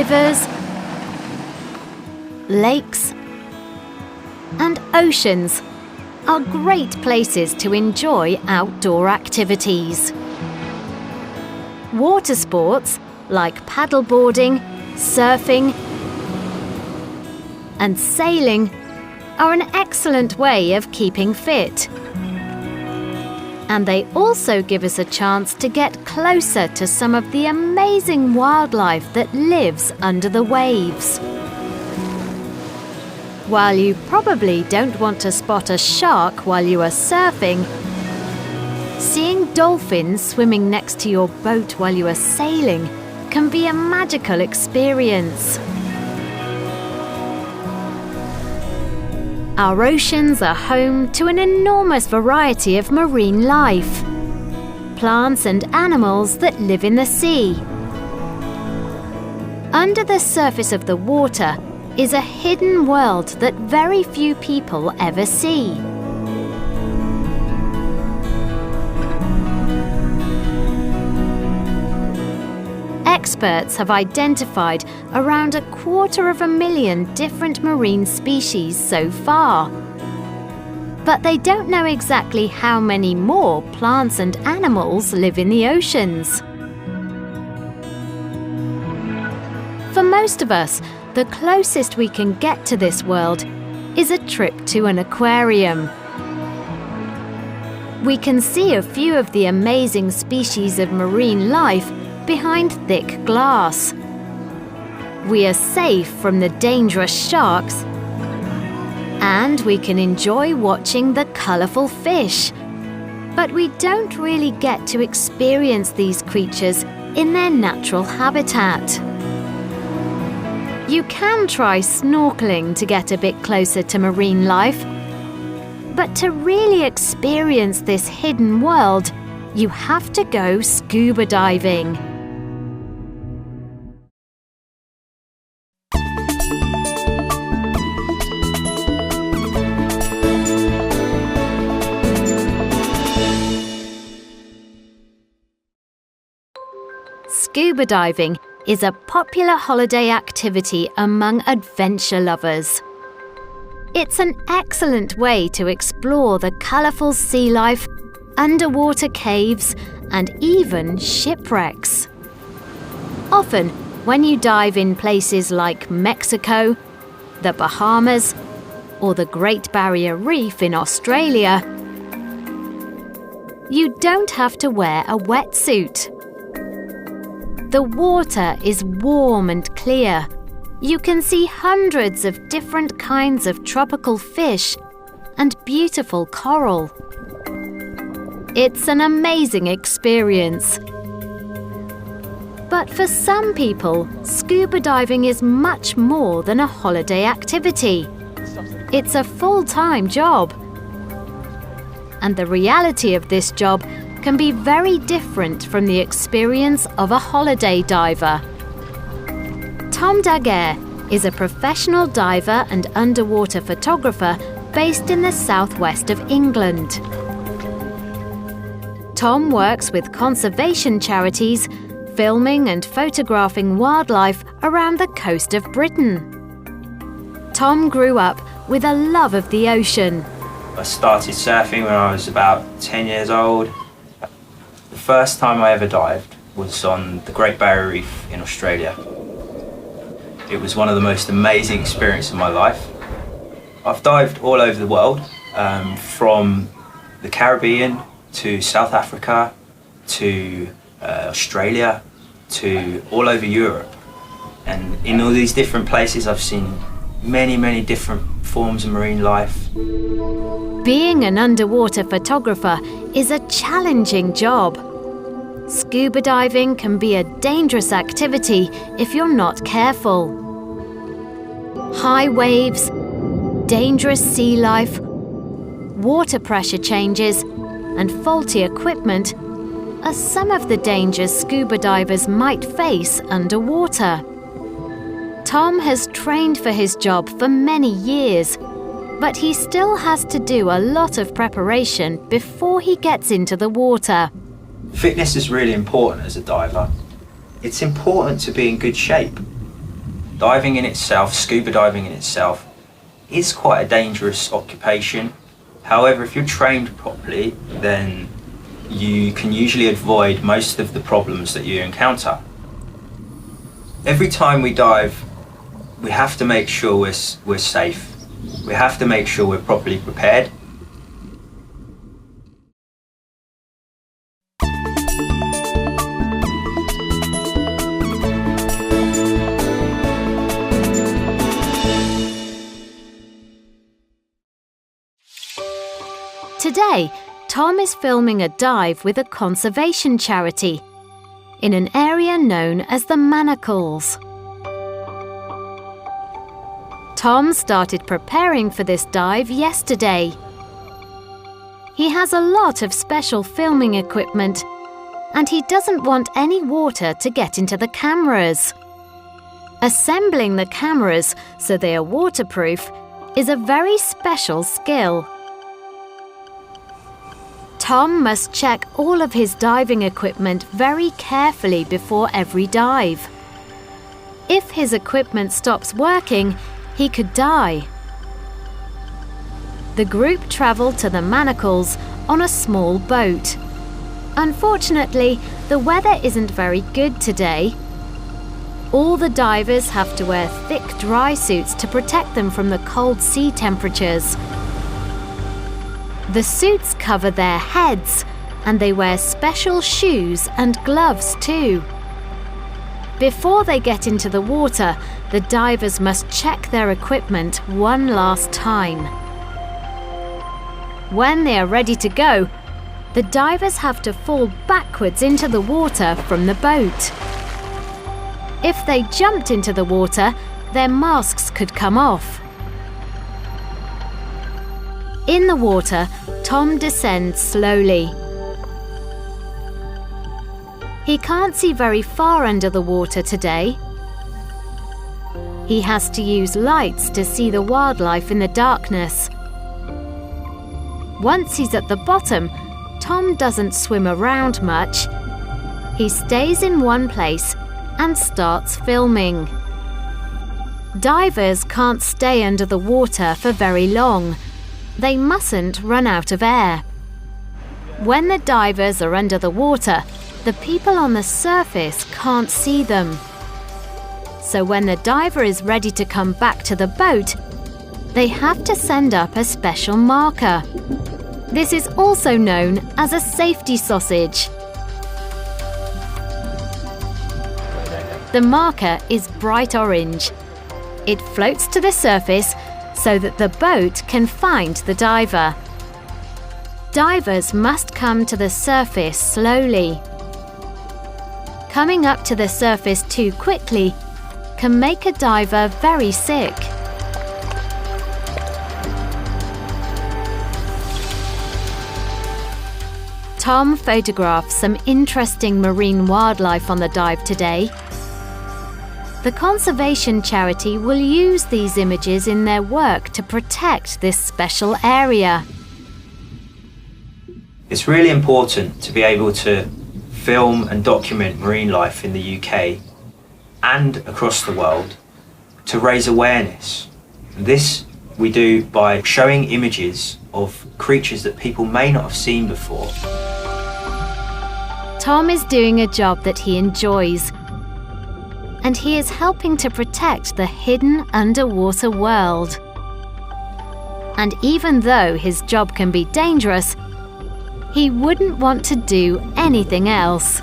rivers, lakes, and oceans are great places to enjoy outdoor activities. Water sports like paddleboarding, surfing, and sailing are an excellent way of keeping fit. And they also give us a chance to get closer to some of the amazing wildlife that lives under the waves. While you probably don't want to spot a shark while you are surfing, seeing dolphins swimming next to your boat while you are sailing can be a magical experience. Our oceans are home to an enormous variety of marine life, plants and animals that live in the sea. Under the surface of the water is a hidden world that very few people ever see. Experts have identified around 250,000 different marine species so far. But they don't know exactly how many more plants and animals live in the oceans. For most of us, the closest we can get to this world is a trip to an aquarium. We can see a few of the amazing species of marine life behind thick glass. We are safe from the dangerous sharks, and we can enjoy watching the colourful fish. But we don't really get to experience these creatures in their natural habitat. You can try snorkeling to get a bit closer to marine life, but to really experience this hidden world, you have to go scuba diving. Scuba diving is a popular holiday activity among adventure lovers. It's an excellent way to explore the colourful sea life, underwater caves, and even shipwrecks. Often, when you dive in places like Mexico, the Bahamas, or the Great Barrier Reef in Australia, you don't have to wear a wetsuit. The water is warm and clear. You can see hundreds of different kinds of tropical fish and beautiful coral. It's an amazing experience. But for some people, scuba diving is much more than a holiday activity. It's a full-time job. And the reality of this job can be very different from the experience of a holiday diver. Tom Daguerre is a professional diver and underwater photographer based in the southwest of England. Tom works with conservation charities, filming and photographing wildlife around the coast of Britain. Tom grew up with a love of the ocean. I started surfing when I was about 10 years old. The first time I ever dived was on the Great Barrier Reef in Australia. It was one of the most amazing experiences of my life. I've dived all over the world, from the Caribbean to South Africa to Australia to all over Europe. And in all these different places I've seen many different forms of marine life. Being an underwater photographer is a challenging job. Scuba diving can be a dangerous activity if you're not careful. High waves, dangerous sea life, water pressure changes, and faulty equipment are some of the dangers scuba divers might face underwater. Tom has trained for his job for many years, but he still has to do a lot of preparation before he gets into the water. Fitness is really important as a diver. It's important to be in good shape. Diving in itself, scuba diving in itself, is quite a dangerous occupation. However, if you're trained properly, then you can usually avoid most of the problems that you encounter. Every time we dive, we have to make sure we're safe. We have to make sure we're properly prepared. Today, Tom is filming a dive with a conservation charity in an area known as the Manacles. Tom started preparing for this dive yesterday. He has a lot of special filming equipment, and he doesn't want any water to get into the cameras. Assembling the cameras so they are waterproof is a very special skill. Tom must check all of his diving equipment very carefully before every dive. If his equipment stops working, he could die. The group travelled to the Manacles on a small boat. Unfortunately, the weather isn't very good today. All the divers have to wear thick dry suits to protect them from the cold sea temperatures. The suits cover their heads, and they wear special shoes and gloves too. Before they get into the water, the divers must check their equipment one last time. When they are ready to go, the divers have to fall backwards into the water from the boat. If they jumped into the water, their masks could come off. In the water, Tom descends slowly. He can't see very far under the water today. He has to use lights to see the wildlife in the darkness. Once he's at the bottom, Tom doesn't swim around much. He stays in one place and starts filming. Divers can't stay under the water for very long. They mustn't run out of air. When the divers are under the water, the people on the surface can't see them. So when the diver is ready to come back to the boat, they have to send up a special marker. This is also known as a safety sausage. The marker is bright orange. It floats to the surface so that the boat can find the diver. Divers must come to the surface slowly. Coming up to the surface too quickly can make a diver very sick. Tom photographed some interesting marine wildlife on the dive today. The conservation charity will use these images in their work to protect this special area. It's really important to be able to film and document marine life in the UK and across the world to raise awareness. This we do by showing images of creatures that people may not have seen before. Tom is doing a job that he enjoys, and he is helping to protect the hidden underwater world. And even though his job can be dangerous, he wouldn't want to do anything else.